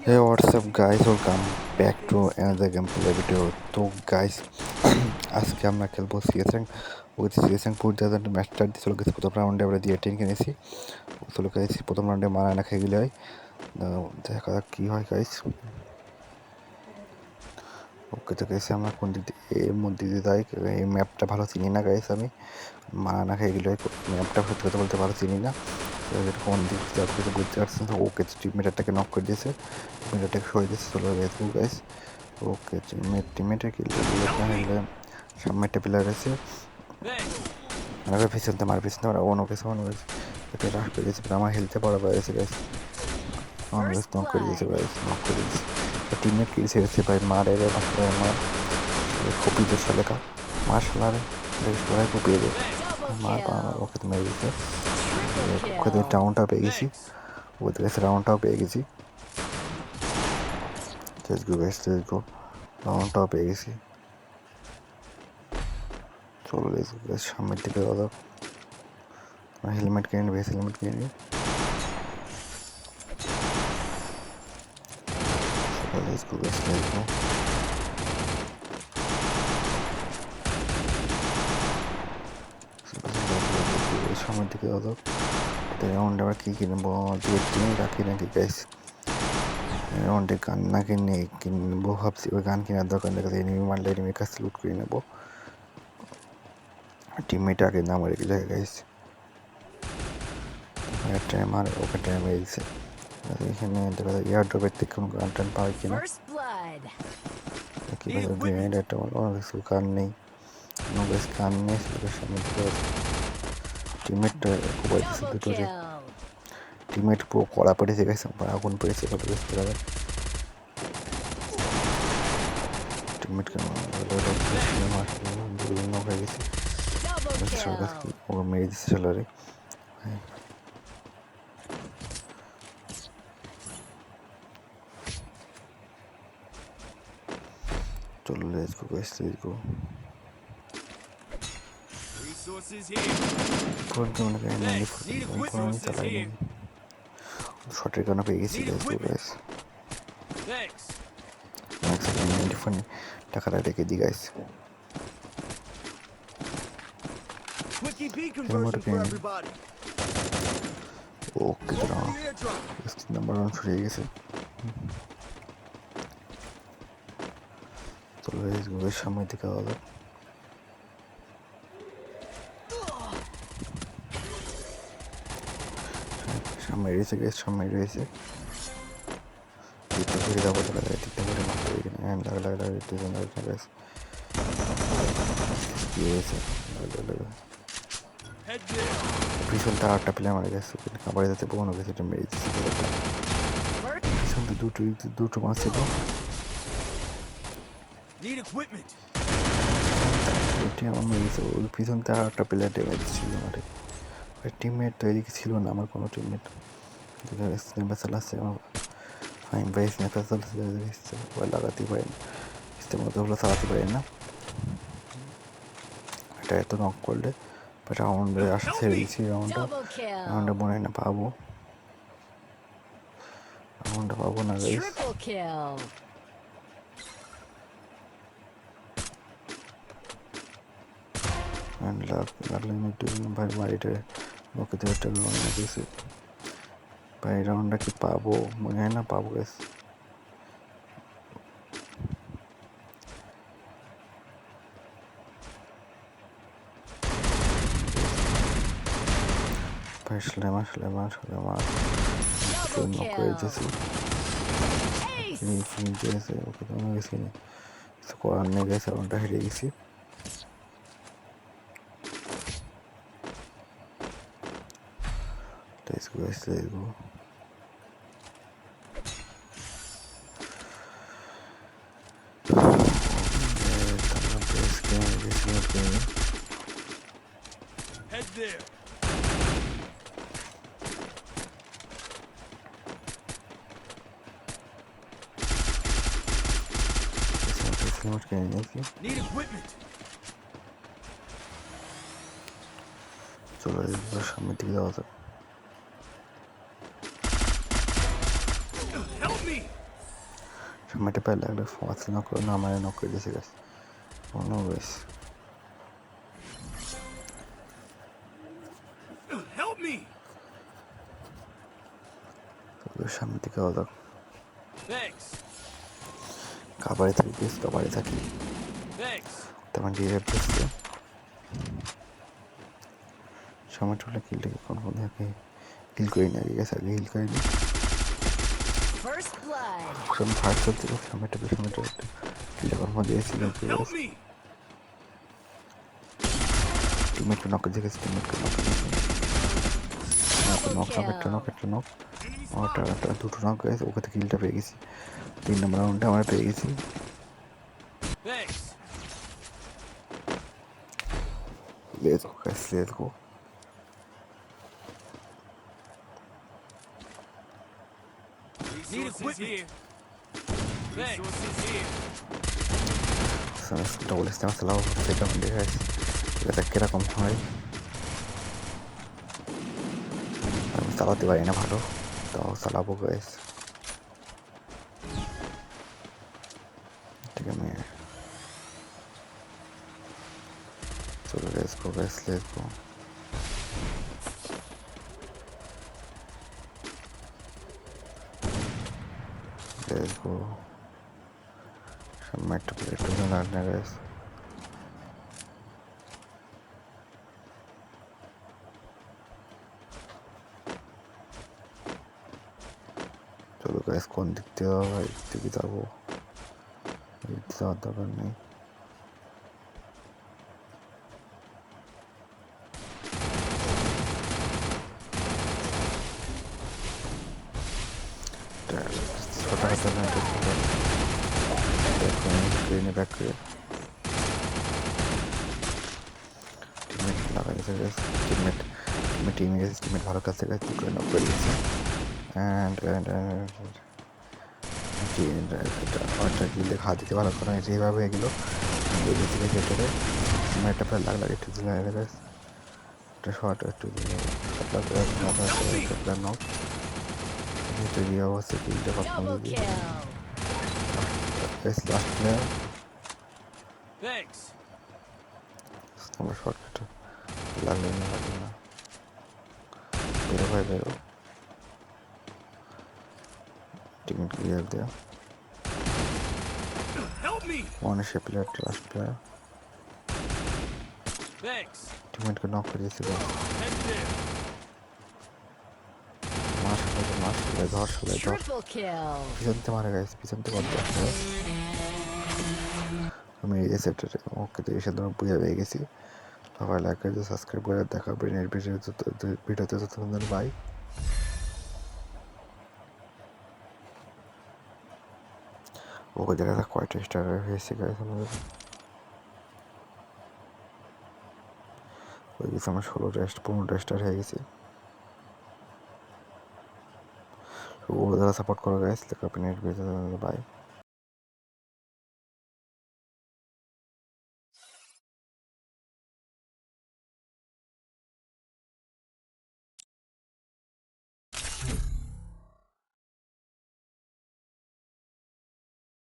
Hey, what's up, guys? Welcome back to another gameplay video. তো guys আজকে আমরা খেলবো সিএসএং উইথ সিএসএং ফুড যাদের ম্যাচ স্টার্ট দিয়েছিল গেছে প্রথম রাউন্ডে আমরা দিয়ে টেন কিনেছি চলে গেছি প্রথম রাউন্ডে মারা না খেয়ে গেলে হয় দেখা যাক কী হয় গাইস। ওকে তো গেছি আমরা কোন দিক দিয়ে এর মধ্যে দিয়ে যাই, এই ম্যাপটা ভালো চিনি না গাইস, আমি মারা না খেয়ে গেলে ম্যাপটা সত্যি কথা বলতে ভালো চিনি না, কোন দিক দিয়ে আপনি কিছু বুঝতে পারছেন। তো ওকে টিমমেটারটাকে নক করে দিয়েছে, টিমমেটারটাকে সরিয়ে দিয়েছে, চলে গেছে গাইস। ওকে টিমমেটের কিলটা দিয়ে গেলে সামনে একটা প্লেয়ার আছে, আমার পিছনতে আমার অন্য কিছু এটা রাশ করে দিয়েছে, আমার হেলতে পড়া পেয়েছে গাইস, আমার গাছ নক করে দিয়েছে গাইস, নক করে দিয়েছে টিমমেট কিল ছেড়েছে ভাই, মারে রে নক করে মার কপি দিচ্ছে লেখা মার সালারে সবাই কপিয়ে দেয় মার ওকে তো মেরে দিচ্ছে। ওকে তো রাউন্ডটাও পেয়ে গেছি, ওদের কাছে রাউন্ডটাও পেয়ে গেছি, রাউন্ডটাও পেয়ে গেছি। চলো সামনের দিকে দাদা হেলমেট কিনে নিবে, হেলমেট কিনে নিবে। সামনের দিকে দাদা রাউন্ডে আবার কী কিনবো, দিয়ে কিনে রাখি নাকি গাইস, রাউন্ডে গান না কিনে কিনবো ভাবছি, ওই গান কেনার দরকার নেই, এনিমি মারলে এনিমির কাছে লুট করে নেবো, টিমমেট আগে না মারে গেলে গাইস, একটা মারে ওকে টাইম মেরে দিচ্ছে। এখানে দেখা যায় এয়ার ড্রপের থেকে কোনো গান টান পাওয়া কিনা, কি বলছে গ্রেনেড একটা অনেক কিছু গান নেই, গান নেই সেটার সামনে দিকে টিমমেটটা কোপাই দিচ্ছে দুটোরে, টিমমেট পুরো কড়া পড়েছে গেছে, আগুন পড়েছে কত কিছু দেখা যায়, টিমমেটকে হয়ে গেছে, ও মেরে দিচ্ছে চলারে। চলো let's go guys, let's go. আমি চালাই শর্টের কারণে পেয়ে গেছি গাইস, টাকাটা রেখে দিই গাইস। ওকে নাম্বার 1 সরিয়ে গেছে। চলো গাইস সামনের দিকে আলাদা সামনে রয়েছে গ্যাস, সামনে রয়েছে ঠিকঠাক করে যাবো, দেখা যায় ঠিকঠাক করে মারতে হবে কিনা, হ্যাঁ লাগে দুজন লাগছে গ্যাস, কী হয়েছে পিছনটা আটটা প্লেয়ার মারা গেছে, খাবার যাতে বোনো গেছে, এটা মেরে দিচ্ছে পিছন দুটো মাছ ছিল, এটি আমার মেরেছে, ওই পিছনতে আর একটা প্লেয়ার ডেমে দিচ্ছিল আমার টিমমেট তো এদিকে ছিল না, আমার কোনো টিমমেট স্ন্যাপার চালাচ্ছে, আমার ফাইন ভাই স্ন্যাপার চালাচ্ছে লাগাতেই পারি না, ইস্তেমাল ওগুলো চালাতে পারি না, এটা এত নক করলে রাউন্ডে আসা ছেড়ে দিচ্ছি, রাউন্ডটা মনে হয় না পাবো, রাউন্ডটা পাবো না গাইস। লাগলে একটু ভাই বাড়িটা ওকে তো একটা রাউন্ড গেছে ভাই, রাউন্ডটা কি পাবো মনে হয় না পাবো গাইস, ভাই স্লেমার নক করে দিয়েছি, গেছে ওকে তো আমি গেছি না, কিছু করার নেই গেছে, রাউন্ডটা হেরে গেছি। Let's go, let's go. Head there. Need equipment. চলো সামনের দিকে যাওয়া যাক। সামনেটা প্রায় লাগলে ফার্স্ট নক করে না আমার নক করে দিয়েছে গাছ কোনো গাছ সামনে থেকে আলাদা কাবারে থাকি বেশ কাবারে থাকি তেমন ডিরেক্ট বসছে সময়টা হলে কিলটাকে কোন কোন থাকে হিল করি না গেছে আগে হিল করিনি ফার্স্ট চলতে সময়টা সময়টা কিলটা কর্ম দিয়েছি টিমমেটকে নক দেখেছি টিমমেটকে নক একটা নক ওটা দুটো নক গেছে ওকে তো কিলটা পেয়ে গেছি 3 নম্বর রাউন্ডে আমরা পেয়ে গেছি Let's go guys, let's go. Need equipment. Resources here. Double estamos al lado de la bandeja la taquera como hay estaba te vayan a palo estamos al lado guys dígame so let's go guys let's go let's go some metal plate to the guys चलो guys कौन दिखते हो भाई दिखता वो ज़्यादा कर नहीं छोटा सा मैं देखो स्क्रीन बैक करे टीममेट लगा जैसे टीममेट टीममेट ভালো কাজ থেকে করে না করে দিয়েছে and অর্ডার গিলে খা দিতে ভালো করে যেভাবে এগুলো এদিক থেকে কেটে একটা প্রায় লাগ একটু দিলে একটা শর্ট একটু নক এটা দিয়ে অবশ্যই কিলটা খতম করে দিই লাস্ট প্লেয়ার আমার শর্টটা লাগলে না বেরো ভাই বেরো টিমমেট ক্লিয়ার দেয়া ownership player last player teammate को नॉक कर दिया सीधा मार पीछे से मारेगा इस पीछे से बहुत अच्छा है हमें ये सेक्टर ओके तो ये शायद हम पूजा हो गई सी बाबा लाइक कर दो सब्सक्राइब कर देखा ब्रेन वीडियो तो तुम्हारे भाई वो जगह था क्वाइट स्टार है ऐसे गाइस हमारे ওই সময় 16 স্টার হয়ে গেছে ওরা সাপোর্ট করো গাইস লেখা আপনি বাই